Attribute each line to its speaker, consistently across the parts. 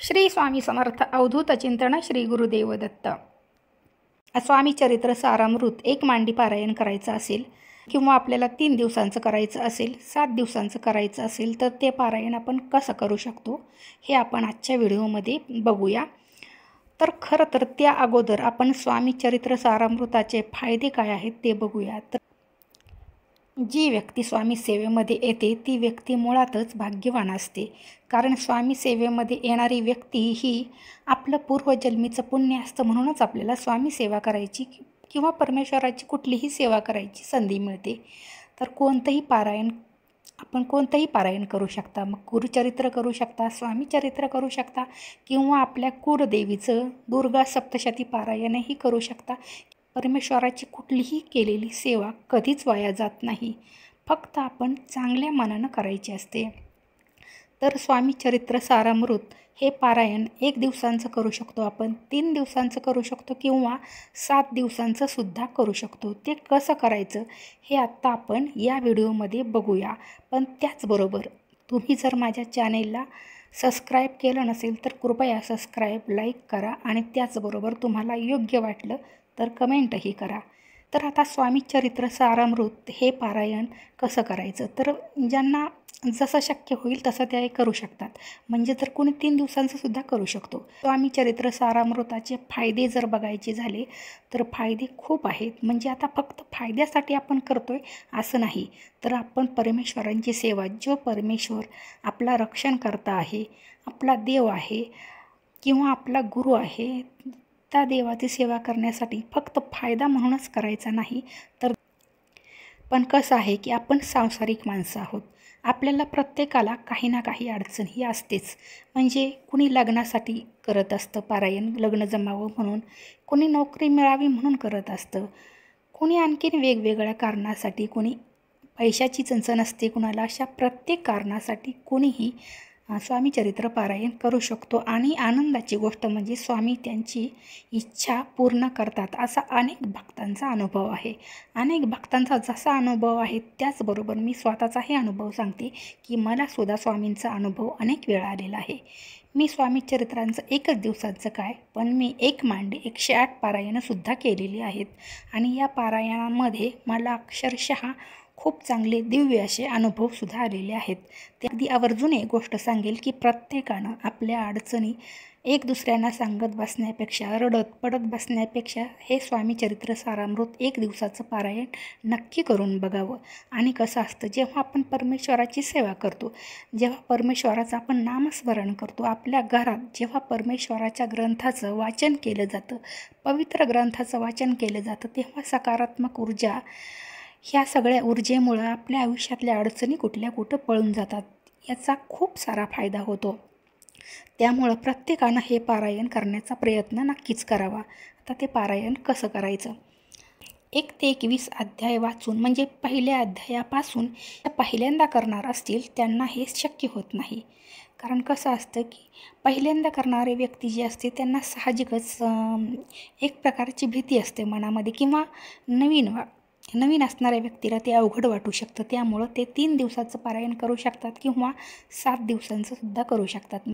Speaker 1: श्री स्वामी समर्थ अवधूत चिंतन श्री गुरुदेव दत्त। स्वामी चरित्र सारामृत एक मांडी पारायण करायचं असेल किंवा आपल्याला 3 दिवसांचं करायचं असेल, 7 दिवसांचं करायचं असेल तर ते पारायण आपण कसं करू शकतो हे आपण आजच्या व्हिडिओमध्ये बघूया। तर खरं तर त्या अगोदर आपण स्वामी चरित्र सारामृताचे फायदे काय आहेत ते बघूया। तर जी व्यक्ती स्वामी सेवेमध्ये येते ती व्यक्ती मुळातच भाग्यवान असते, कारण स्वामी सेवेमध्ये येणारी व्यक्ती ही आपलं पूर्वजन्मीचं पुण्य असतं, म्हणूनच आपल्याला स्वामी सेवा करायची किंवा परमेश्वराची कुठलीही सेवा करायची संधी मिळते। तर आपण कोणतंही पारायण करू शकता, मग गुरुचरित्र करू शकता, स्वामी चरित्र करू शकता किंवा आपल्या कुलदेवीचं दुर्गा सप्तशती पारायणही करू शकता। परमेश्वराची कुठलीही केलेली सेवा कधीच वाया जात नाही, फक्त आपण चांगल्या मनानं करायची असते। तर स्वामी चरित्र सारामृत हे पारायण 1 दिवसांचं करू शकतो आपण, 3 दिवसांचं करू शकतो किंवा 7 दिवसांचं सुद्धा करू शकतो। ते कसं करायचं हे आत्ता आपण या व्हिडिओमध्ये बघूया। पण त्याचबरोबर तुम्ही जर माझ्या चॅनेलला सबस्क्राईब केलं नसेल तर कृपया सबस्क्राईब, लाईक करा आणि त्याचबरोबर तुम्हाला योग्य वाटलं तर कमेंटही करा। तर आता स्वामी चरित्र सारामृत हे पारायण कसं करायचं, तर ज्यांना जसं शक्य होईल तसं ते करू शकतात, म्हणजे जर कोणी 3 दिवसांचं सुद्धा करू शकतो। स्वामी चरित्र सारामृताचे फायदे जर बघायचे झाले तर फायदे खूप आहेत, म्हणजे आता फक्त फायद्यासाठी आपण करतोय असं नाही, तर आपण परमेश्वरांची सेवा, जो परमेश्वर आपला रक्षणकर्ता आहे, आपला देव आहे किंवा आपला गुरु आहे, त्या देवाची सेवा करण्यासाठी फक्त फायदा म्हणूनच करायचा नाही। तर पण कसं आहे की आपण सांसारिक माणसं आहोत, आपल्याला प्रत्येकाला काही ना काही अडचण ही असतेच। म्हणजे कुणी लग्नासाठी करत असतं पारायण, लग्न जमावं म्हणून, कुणी नोकरी मिळावी म्हणून करत असतं, कुणी आणखीन वेगवेगळ्या कारणासाठी, कुणी पैशाची चणचण असते कुणाला, अशा प्रत्येक कारणासाठी कुणीही स्वामी चरित्र पारायण करू शकतो। आणि आनंदाची गोष्ट म्हणजे स्वामी त्यांची इच्छा पूर्ण करतात, असा अनेक भक्तांचा अनुभव आहे। अनेक भक्तांचा जसा अनुभव आहे त्याचबरोबर मी स्वतःचाही अनुभव सांगते की मला सुद्धा स्वामींचा अनुभव अनेक वेळा आलेला आहे। मी स्वामी चरित्रांचं 1 दिवसाचं काय, पण मी 1 मांडी 108 पारायणंसुद्धा केलेली आहेत आणि या पारायणामध्ये मला अक्षरशः खूप चांगले दिव्य असे अनुभवसुद्धा आलेले आहेत। ते अगदी आवर्जून एक गोष्ट सांगेल की प्रत्येकानं आपल्या अडचणी एक दुसऱ्यांना सांगत बसण्यापेक्षा, रडत पडत बसण्यापेक्षा हे स्वामी चरित्र सारामृत 1 दिवसाचं पारायण नक्की करून बघावं। आणि कसं असतं, जेव्हा आपण परमेश्वराची सेवा करतो, जेव्हा परमेश्वराचं आपण नामस्मरण करतो, आपल्या घरात जेव्हा परमेश्वराच्या ग्रंथाचं वाचन केलं जातं, पवित्र ग्रंथाचं वाचन केलं जातं, तेव्हा सकारात्मक ऊर्जा, ह्या सगळ्या ऊर्जेमुळं आपल्या आयुष्यातल्या अडचणी कुठल्या कुठं पळून जातात, याचा खूप सारा फायदा होतो। त्यामुळं प्रत्येकानं हे पारायण करण्याचा प्रयत्न नक्कीच करावा। आता ते पारायण कसं करायचं, 1 ते 21 अध्याय वाचून, म्हणजे पहिल्या अध्यायापासून पहिल्यांदा करणार असतील त्यांना हे शक्य होत नाही, कारण कसं असतं की पहिल्यांदा करणारे व्यक्ती जी असते त्यांना साहजिकच एक प्रकारची भीती असते मनामध्ये, किंवा नवीन असणाऱ्या व्यक्तीला ते अवघड वाटू शकतं। त्यामुळं ते 3 दिवसाचं पारायण करू शकतात किंवा 7 दिवसांचं सुद्धा करू शकतात।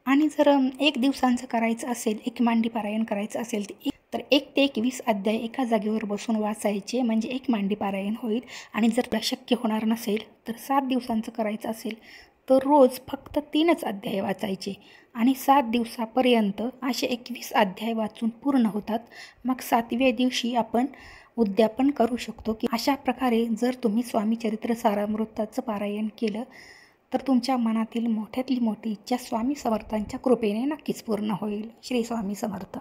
Speaker 1: आणि जर 1 दिवसांचं करायचं असेल, 1 मांडी पारायण करायचं असेल तर 1 ते 21 अध्याय एका जागेवर बसून वाचायचे, म्हणजे 1 मांडी पारायण होईल। आणि जर शक्य होणार नसेल तर 7 दिवसांचं करायचं असेल तर रोज फक्त 3च अध्याय वाचायचे आणि 7 दिवसापर्यंत असे 21 अध्याय वाचून पूर्ण होतात। मग 7व्या दिवशी आपण उद्यापन करू शकतो की अशा प्रकारे जर तुम्ही स्वामी चरित्र सारामृताचं पारायण केलं तर तुमच्या मनातील मोठ्यातली मोठी इच्छा स्वामी समर्थांच्या कृपेने नक्कीच पूर्ण होईल। श्री स्वामी समर्थ।